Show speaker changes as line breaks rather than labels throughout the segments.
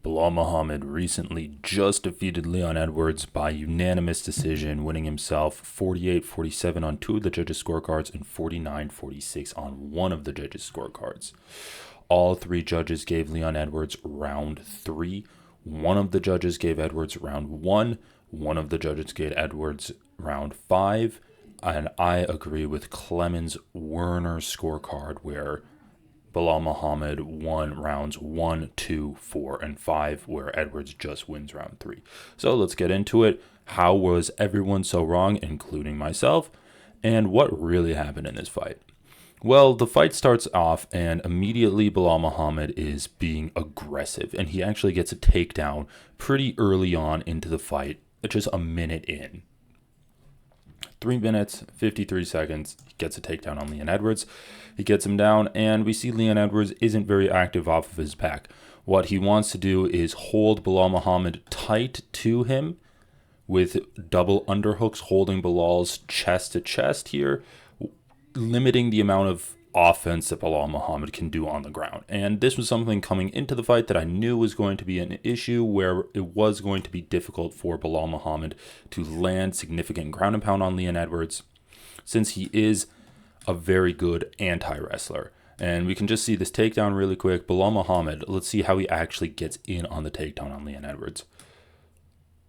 Belal Muhammed recently just defeated Leon Edwards by unanimous decision, winning himself 48-47 on two of the judges' scorecards and 49-46 on one of the judges' scorecards. All three judges gave Leon Edwards round 3. One of the judges gave Edwards round 1. One of the judges gave Edwards round 5. And I agree with Clemens Werner's scorecard where Belal Muhammed won rounds 1, 2, 4, and 5, where Edwards just wins round 3. So let's get into it. How was everyone so wrong, including myself? And what really happened in this fight? Well, the fight starts off and immediately Belal Muhammed is being aggressive, and he actually gets a takedown pretty early on into the fight, just a minute in. 3 minutes, 53 seconds, he gets a takedown on Leon Edwards. He gets him down, and we see Leon Edwards isn't very active off of his back. What he wants to do is hold Belal Muhammed tight to him with double underhooks, holding Belal's chest to chest here, limiting the amount of offense that Belal Muhammed can do on the ground. And this was something coming into the fight that I knew was going to be an issue, where it was going to be difficult for Belal Muhammed to land significant ground and pound on Leon Edwards, since he is a very good anti-wrestler. And we can just see this takedown really quick. Belal Muhammed, let's see how he actually gets in on the takedown on Leon Edwards.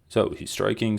So he's striking.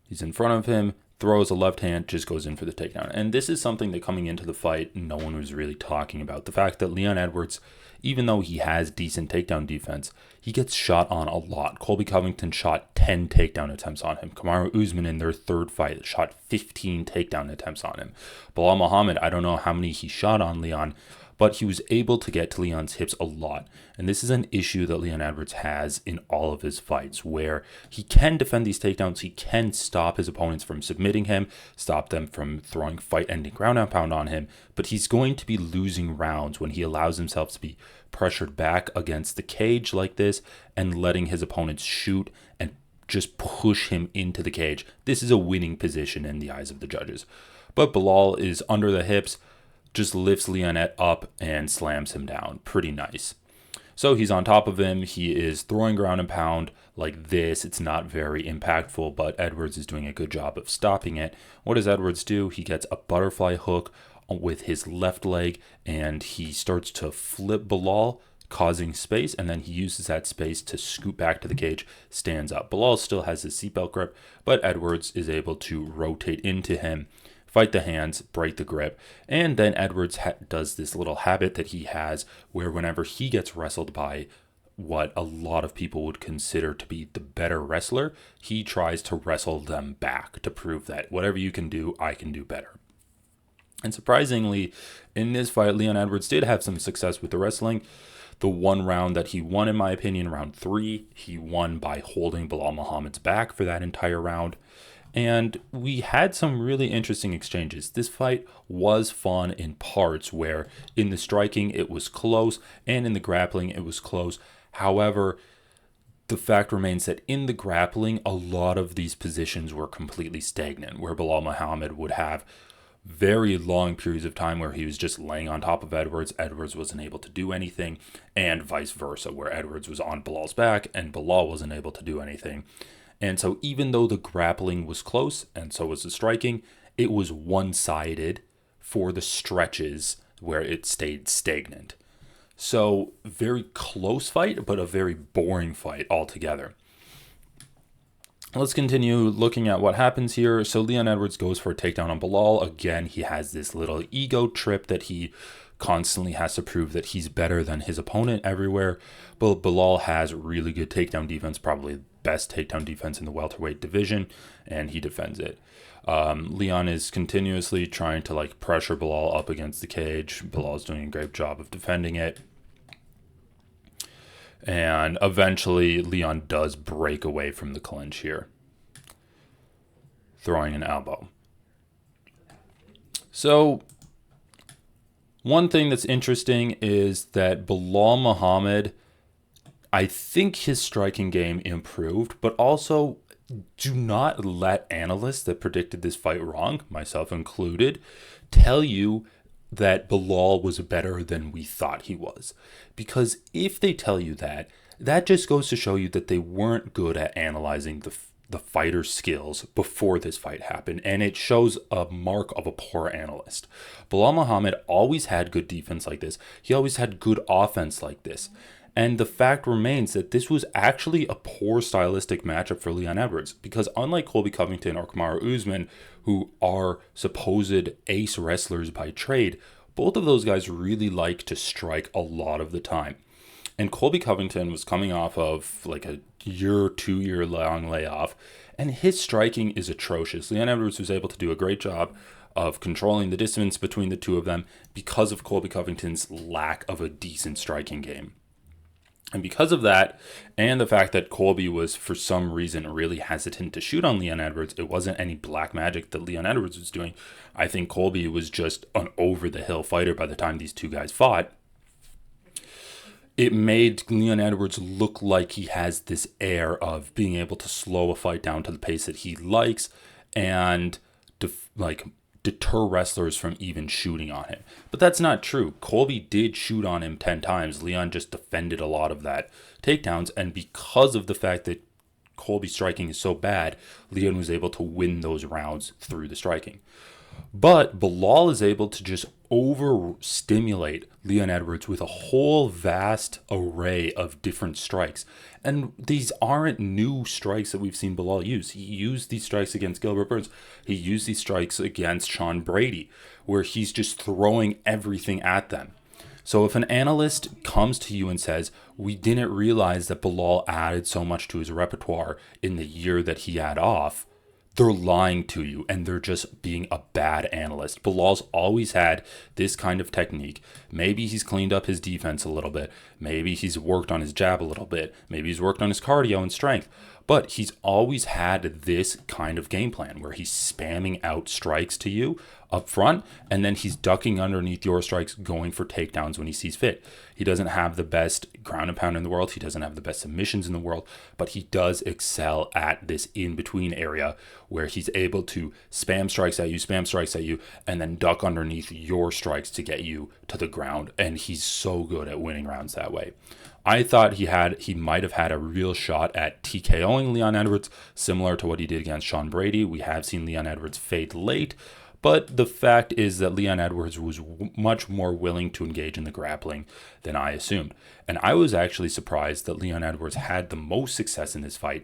He's in front of him, throws a left hand, just goes in for the takedown. And this is something that coming into the fight, no one was really talking about. The fact that Leon Edwards, even though he has decent takedown defense, he gets shot on a lot. Colby Covington shot 10 takedown attempts on him. Kamaru Usman in their third fight shot 15 takedown attempts on him. Belal Muhammed, I don't know how many he shot on Leon, but he was able to get to Leon's hips a lot. And this is an issue that Leon Edwards has in all of his fights, where he can defend these takedowns, he can stop his opponents from submitting him, stop them from throwing fight-ending ground and pound on him, but he's going to be losing rounds when he allows himself to be pressured back against the cage like this and letting his opponents shoot and just push him into the cage. This is a winning position in the eyes of the judges. But Belal is under the hips, just lifts Leon up and slams him down. Pretty nice. So he's on top of him. He is throwing ground and pound like this. It's not very impactful, but Edwards is doing a good job of stopping it. What does Edwards do? He gets a butterfly hook with his left leg, and he starts to flip Belal, causing space, and then he uses that space to scoot back to the cage, stands up. Belal still has his seatbelt grip, but Edwards is able to rotate into him, fight the hands, break the grip, and then Edwards does this little habit that he has where whenever he gets wrestled by what a lot of people would consider to be the better wrestler, he tries to wrestle them back to prove that whatever you can do, I can do better. And surprisingly, in this fight, Leon Edwards did have some success with the wrestling. The one round that he won, in my opinion, round 3, he won by holding Belal Muhammad's back for that entire round. And we had some really interesting exchanges. This fight was fun in parts where in the striking it was close and in the grappling it was close. However, the fact remains that in the grappling, a lot of these positions were completely stagnant, where Belal Muhammed would have very long periods of time where he was just laying on top of Edwards. Edwards wasn't able to do anything, and vice versa, where Edwards was on Belal's back and Belal wasn't able to do anything. And so even though the grappling was close, and so was the striking, it was one-sided for the stretches where it stayed stagnant. So very close fight, but a very boring fight altogether. Let's continue looking at what happens here. So Leon Edwards goes for a takedown on Belal. Again, he has this little ego trip that he constantly has to prove that he's better than his opponent everywhere. But Belal has really good takedown defense, probably best takedown defense in the welterweight division, and he defends it. Leon is continuously trying to pressure Belal up against the cage. Belal's doing a great job of defending it. And eventually Leon does break away from the clinch here, throwing an elbow. So one thing that's interesting is that Belal Muhammed, I think his striking game improved, but also do not let analysts that predicted this fight wrong, myself included, tell you that Belal was better than we thought he was. Because if they tell you that, that just goes to show you that they weren't good at analyzing the fighter's skills before this fight happened, and it shows a mark of a poor analyst. Belal Muhammed always had good defense like this. He always had good offense like this. And the fact remains that this was actually a poor stylistic matchup for Leon Edwards, because unlike Colby Covington or Kamaru Usman, who are supposed ace wrestlers by trade, both of those guys really like to strike a lot of the time. And Colby Covington was coming off of like a 2-year long layoff, and his striking is atrocious. Leon Edwards was able to do a great job of controlling the distance between the two of them because of Colby Covington's lack of a decent striking game. And because of that, and the fact that Colby was for some reason really hesitant to shoot on Leon Edwards, it wasn't any black magic that Leon Edwards was doing. I think Colby was just an over-the-hill fighter by the time these two guys fought. It made Leon Edwards look like he has this air of being able to slow a fight down to the pace that he likes and deter wrestlers from even shooting on him. But that's not true. Colby did shoot on him 10 times. Leon just defended a lot of that takedowns, and because of the fact that Colby's striking is so bad, Leon was able to win those rounds through the striking. But Belal is able to just overstimulate Leon Edwards with a whole vast array of different strikes. And these aren't new strikes that we've seen Belal use. He used these strikes against Gilbert Burns. He used these strikes against Sean Brady, where he's just throwing everything at them. So if an analyst comes to you and says, we didn't realize that Belal added so much to his repertoire in the year that he had off, they're lying to you, and they're just being a bad analyst. Belal's always had this kind of technique. Maybe he's cleaned up his defense a little bit. Maybe he's worked on his jab a little bit. Maybe he's worked on his cardio and strength. But he's always had this kind of game plan where he's spamming out strikes to you up front, and then he's ducking underneath your strikes, going for takedowns when he sees fit. He doesn't have the best ground and pound in the world. He doesn't have the best submissions in the world, but he does excel at this in-between area where he's able to spam strikes at you, and then duck underneath your strikes to get you to the ground. And he's so good at winning rounds that way. I thought he might have had a real shot at TKOing Leon Edwards, similar to what he did against Sean Brady. We have seen Leon Edwards fade late, but the fact is that Leon Edwards was much more willing to engage in the grappling than I assumed. And I was actually surprised that Leon Edwards had the most success in this fight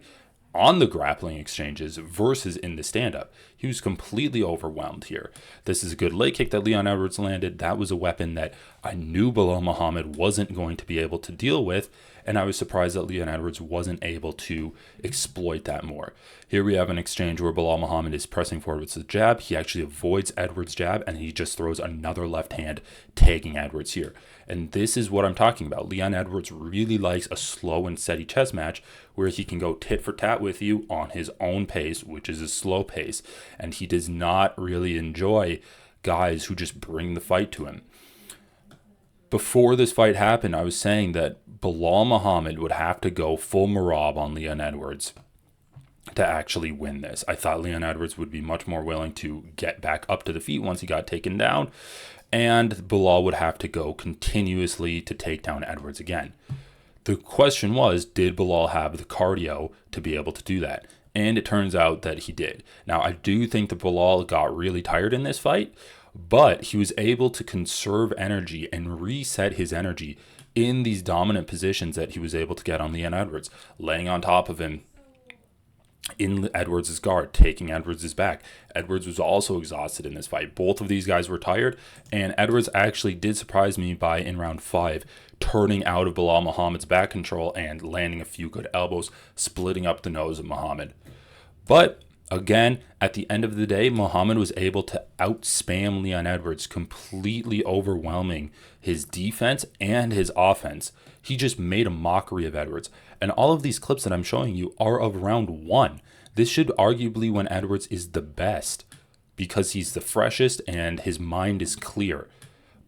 on the grappling exchanges versus in the stand-up. He was completely overwhelmed here. This is a good leg kick that Leon Edwards landed. That was a weapon that I knew Belal Muhammed wasn't going to be able to deal with, and I was surprised that Leon Edwards wasn't able to exploit that more. Here we have an exchange where Belal Muhammed is pressing forward with the jab. He actually avoids Edwards' jab, and he just throws another left hand, tagging Edwards here. And this is what I'm talking about. Leon Edwards really likes a slow and steady chess match where he can go tit for tat with you on his own pace, which is a slow pace. And he does not really enjoy guys who just bring the fight to him. Before this fight happened, I was saying that Belal Muhammed would have to go full Merab on Leon Edwards to actually win this. I thought Leon Edwards would be much more willing to get back up to the feet once he got taken down, and Belal would have to go continuously to take down Edwards again. The question was, did Belal have the cardio to be able to do that? And it turns out that he did. Now, I do think that Belal got really tired in this fight, but he was able to conserve energy and reset his energy in these dominant positions that he was able to get on Leon Edwards, laying on top of him in Edwards' guard, taking Edwards' back. Edwards was also exhausted in this fight. Both of these guys were tired, and Edwards actually did surprise me by, in round 5, turning out of Belal Muhammed's back control and landing a few good elbows, splitting up the nose of Muhammad. But again, at the end of the day, Muhammad was able to outspam Leon Edwards, completely overwhelming his defense and his offense. He just made a mockery of Edwards. And all of these clips that I'm showing you are of round 1. This should arguably when Edwards is the best because he's the freshest and his mind is clear.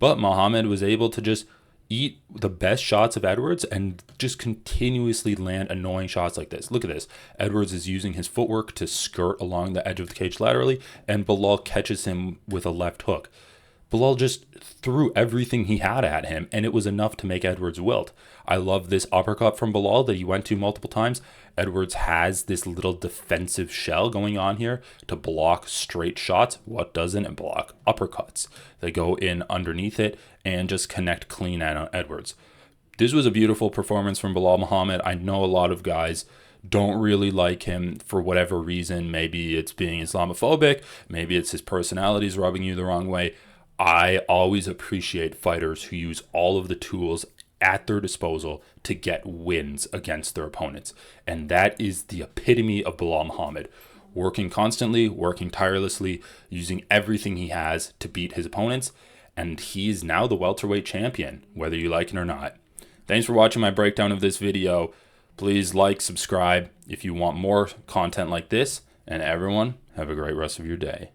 But Muhammad was able to just eat the best shots of Edwards and just continuously land annoying shots like this. Look at this. Edwards is using his footwork to skirt along the edge of the cage laterally, and Belal catches him with a left hook. Belal just threw everything he had at him, and it was enough to make Edwards wilt. I love this uppercut from Belal that he went to multiple times. Edwards has this little defensive shell going on here to block straight shots. What doesn't it block? Uppercuts. They go in underneath it and just connect clean on Edwards. This was a beautiful performance from Belal Muhammed. I know a lot of guys don't really like him for whatever reason. Maybe it's being Islamophobic. Maybe it's his personality's rubbing you the wrong way. I always appreciate fighters who use all of the tools at their disposal to get wins against their opponents. And that is the epitome of Belal Muhammed. Working constantly, working tirelessly, using everything he has to beat his opponents. And he is now the welterweight champion, whether you like it or not. Thanks for watching my breakdown of this video. Please like, subscribe if you want more content like this. And everyone, have a great rest of your day.